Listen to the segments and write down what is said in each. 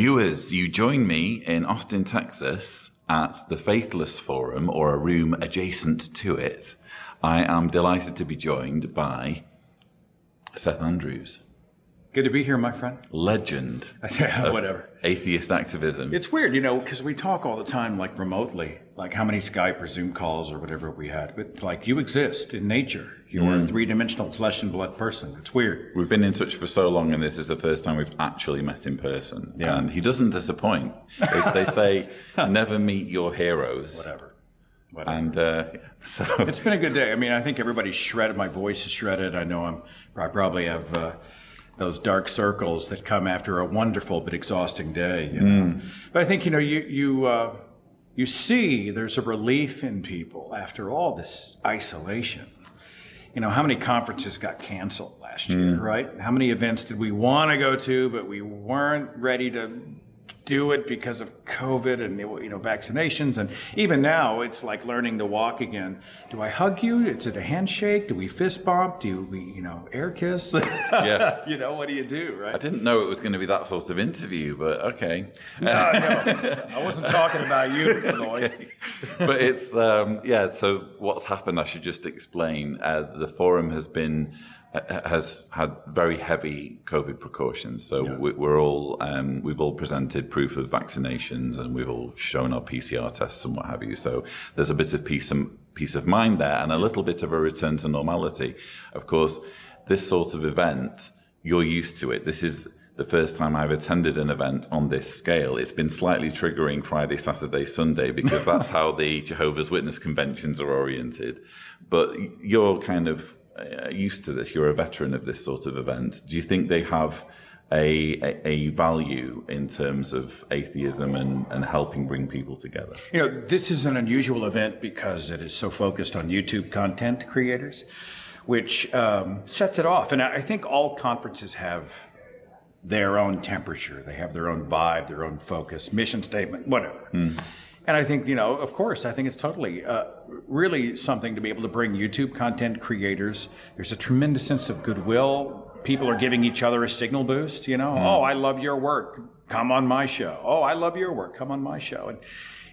Viewers, you join me in Austin, Texas at the Faithless Forum, or a room adjacent to it. I am delighted to be joined by Seth Andrews. Good to be here, my friend. Legend. Whatever. Atheist activism. It's weird, because we talk all the time, like remotely, like how many Skype or Zoom calls or whatever we had. But like you exist in nature. You're a three-dimensional flesh and blood person. It's weird. We've been in touch for so long, and this is the first time we've actually met in person. Yeah. And he doesn't disappoint. They say, never meet your heroes. Whatever. And so it's been a good day. I mean, I think everybody's shredded. My voice is shredded. I know I probably have those dark circles that come after a wonderful but exhausting day. But I think you see there's a relief in people after all this isolation. How many conferences got canceled last year, right? How many events did we want to go to, but we weren't ready to do it because of COVID and vaccinations, and even now it's like learning to walk again. Do I hug you? Is it a handshake? Do we fist bump? Do we air kiss? Yeah. What do you do, right? I didn't know it was going to be that sort of interview, but okay. No, I wasn't talking about you, Lloyd. Okay. But it's so what's happened, I should just explain. The forum has had very heavy COVID precautions. So we're all we've all presented proof of vaccinations, and we've all shown our PCR tests and what have you. So there's a bit of peace of mind there, and a little bit of a return to normality. Of course, this sort of event, you're used to it. This is the first time I've attended an event on this scale. It's been slightly triggering Friday, Saturday, Sunday, because that's how the Jehovah's Witness conventions are oriented. But you're kind of used to this. You're a veteran of this sort of event. Do you think they have a value in terms of atheism and helping bring people together? This is an unusual event because it is so focused on YouTube content creators, which sets it off. And I think all conferences have their own temperature. They have their own vibe, their own focus, mission statement, whatever. And I think, of course, I think it's totally really something to be able to bring YouTube content creators. There's a tremendous sense of goodwill. People are giving each other a signal boost, Oh, I love your work. Come on my show. Oh, I love your work. Come on my show.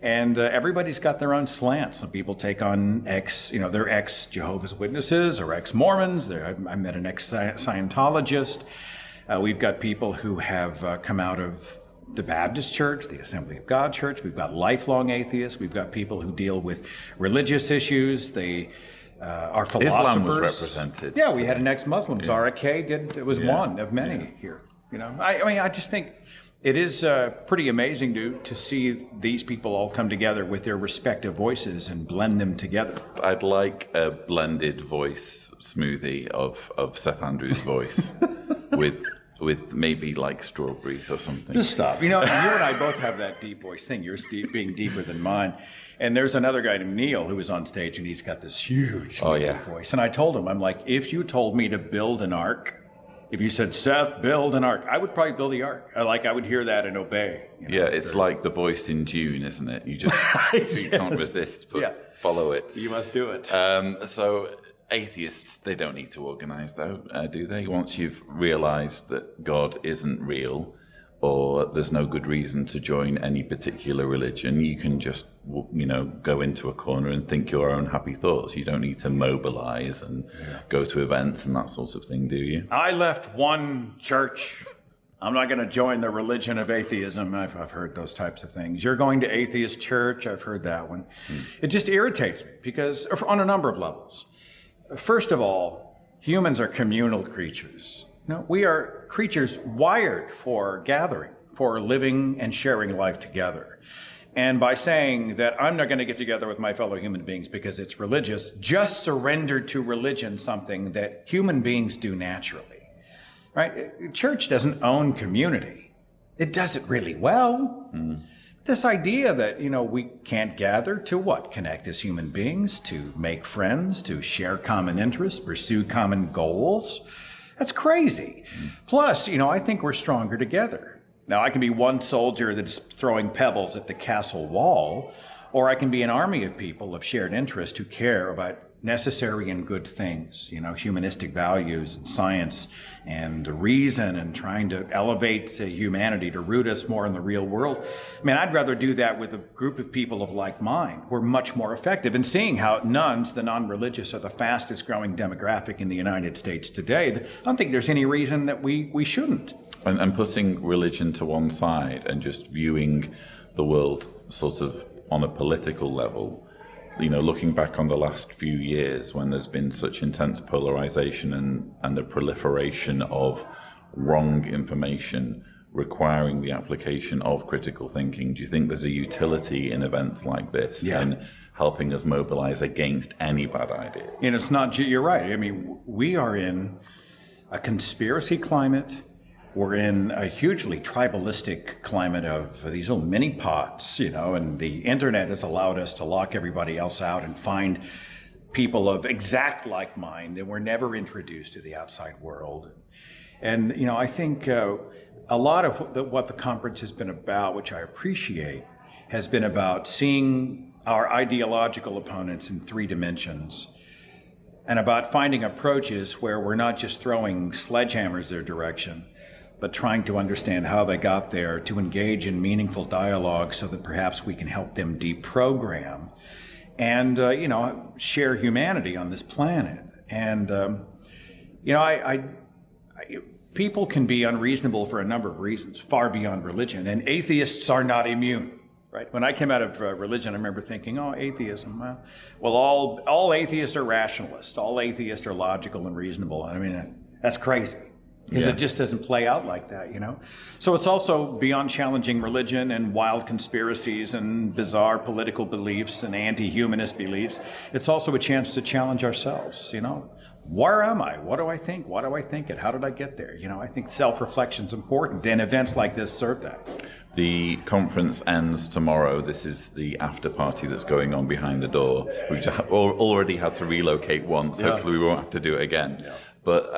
And everybody's got their own slant. Some people take on they're ex-Jehovah's Witnesses or ex-Mormons. I met an ex-Scientologist. We've got people who have come out of the Baptist Church, the Assembly of God Church. We've got lifelong atheists. We've got people who deal with religious issues. They are philosophers. Islam was represented. Yeah, we had an ex-Muslim. Zara Kay it was one of many here. I just think it is pretty amazing to see these people all come together with their respective voices and blend them together. I'd like a blended voice smoothie of Seth Andrews' voice with maybe like strawberries or something. Just stop. You and I both have that deep voice thing. Yours being deeper than mine. And there's another guy named Neil who was on stage, and he's got this huge voice. And I told him, I'm like, if you told me to build an ark, if you said, Seth, build an ark, I would probably build the ark. I would hear that and obey. Yeah, it's like the voice in Dune, isn't it? You just you can't resist but follow it. You must do it. So atheists, they don't need to organize, though, do they? Once you've realized that God isn't real, or there's no good reason to join any particular religion, you can just, go into a corner and think your own happy thoughts. You don't need to mobilize and go to events and that sort of thing, do you? I left one church. I'm not going to join the religion of atheism. I've heard those types of things. You're going to atheist church. I've heard that one. It just irritates me because on a number of levels. First of all, humans are communal creatures. We are creatures wired for gathering, for living and sharing life together. And by saying that I'm not going to get together with my fellow human beings because it's religious, just surrender to religion something that human beings do naturally, right? Church doesn't own community. It does it really well. This idea that, we can't gather to what? Connect as human beings, to make friends, to share common interests, pursue common goals. That's crazy. Plus, I think we're stronger together. Now, I can be one soldier that is throwing pebbles at the castle wall, or I can be an army of people of shared interest who care about necessary and good things, humanistic values and science and reason, and trying to elevate humanity to root us more in the real world. I mean, I'd rather do that with a group of people of like mind. We're much more effective. And seeing how nuns, the non-religious, are the fastest growing demographic in the United States today, I don't think there's any reason that we shouldn't. And putting religion to one side and just viewing the world sort of on a political level, looking back on the last few years when there's been such intense polarization and the proliferation of wrong information requiring the application of critical thinking, do you think there's a utility in events like this in helping us mobilize against any bad ideas? And it's not, you're right. I mean, we are in a conspiracy climate. We're in a hugely tribalistic climate of these little mini pots, and the internet has allowed us to lock everybody else out and find people of exact like mind, and we're never introduced to the outside world. And, I think a lot of what the conference has been about, which I appreciate, has been about seeing our ideological opponents in 3 dimensions, and about finding approaches where we're not just throwing sledgehammers their direction, but trying to understand how they got there, to engage in meaningful dialogue so that perhaps we can help them deprogram and, share humanity on this planet. And, people can be unreasonable for a number of reasons, far beyond religion, and atheists are not immune, right? When I came out of religion, I remember thinking, atheism, well, all atheists are rationalists, all atheists are logical and reasonable. I mean, that's crazy. Because it just doesn't play out like that, So it's also beyond challenging religion and wild conspiracies and bizarre political beliefs and anti-humanist beliefs. It's also a chance to challenge ourselves, Where am I? What do I think? What do I think? And how did I get there? I think self-reflection is important, and events like this serve that. The conference ends tomorrow. This is the after party that's going on behind the door. We've already had to relocate once. Yeah. Hopefully we won't have to do it again. Yeah. But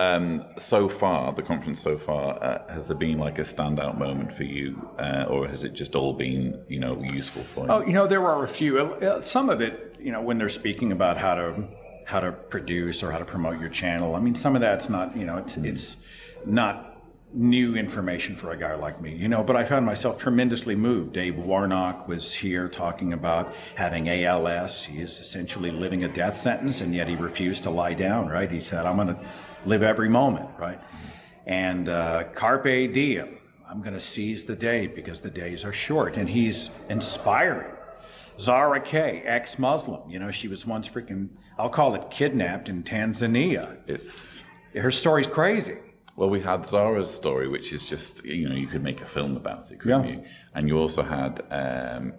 so far, the conference so far, has there been like a standout moment for you, or has it just all been, useful for you? There are a few. Some of it, when they're speaking about how to produce or how to promote your channel. I mean, some of that's not, it's not new information for a guy like me, but I found myself tremendously moved. Dave Warnock was here talking about having ALS. He is essentially living a death sentence, and yet he refused to lie down, right? He said, I'm going to live every moment, right? And carpe diem, I'm going to seize the day because the days are short. And he's inspiring. Zara Kay, ex-Muslim, she was once I'll call it kidnapped in Tanzania. Her story's crazy. Well, we had Zara's story, which is just, you could make a film about it, couldn't you? And you also had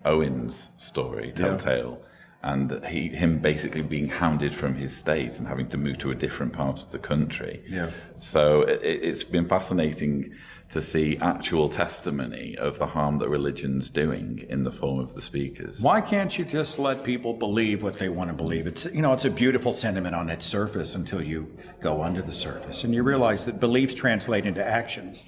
Owen's story, Telltale, and him basically being hounded from his state and having to move to a different part of the country. Yeah. So it's been fascinating to see actual testimony of the harm that religion's doing in the form of the speakers. Why can't you just let people believe what they want to believe? It's it's a beautiful sentiment on its surface until you go under the surface and you realize that beliefs translate into actions.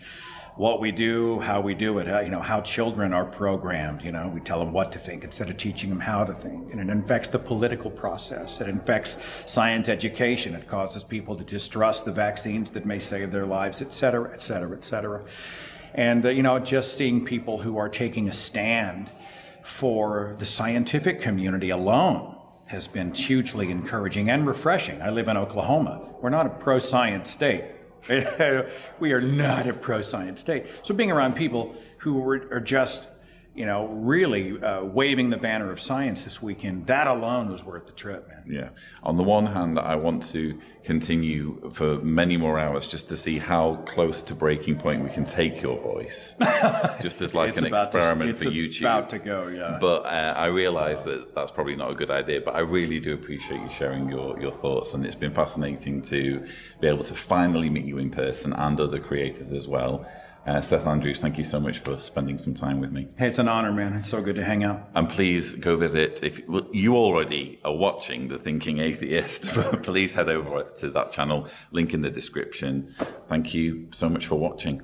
What we do, how we do it, how children are programmed, we tell them what to think instead of teaching them how to think. And it infects the political process. It infects science education. It causes people to distrust the vaccines that may save their lives, et cetera, et cetera, et cetera. And, just seeing people who are taking a stand for the scientific community alone has been hugely encouraging and refreshing. I live in Oklahoma. We're not a pro-science state. We are not a pro-science state. So being around people who are just, really waving the banner of science this weekend, that alone was worth the trip, man. Yeah. On the one hand, I want to continue for many more hours just to see how close to breaking point we can take your voice, just as like an experiment for YouTube. It's about to go, yeah. But I realize that that's probably not a good idea, but I really do appreciate you sharing your thoughts, and it's been fascinating to be able to finally meet you in person and other creators as well. Seth Andrews, thank you so much for spending some time with me. Hey, it's an honor, man. It's so good to hang out. And please go visit, if you already are watching The Thinking Atheist, please head over to that channel, link in the description. Thank you so much for watching.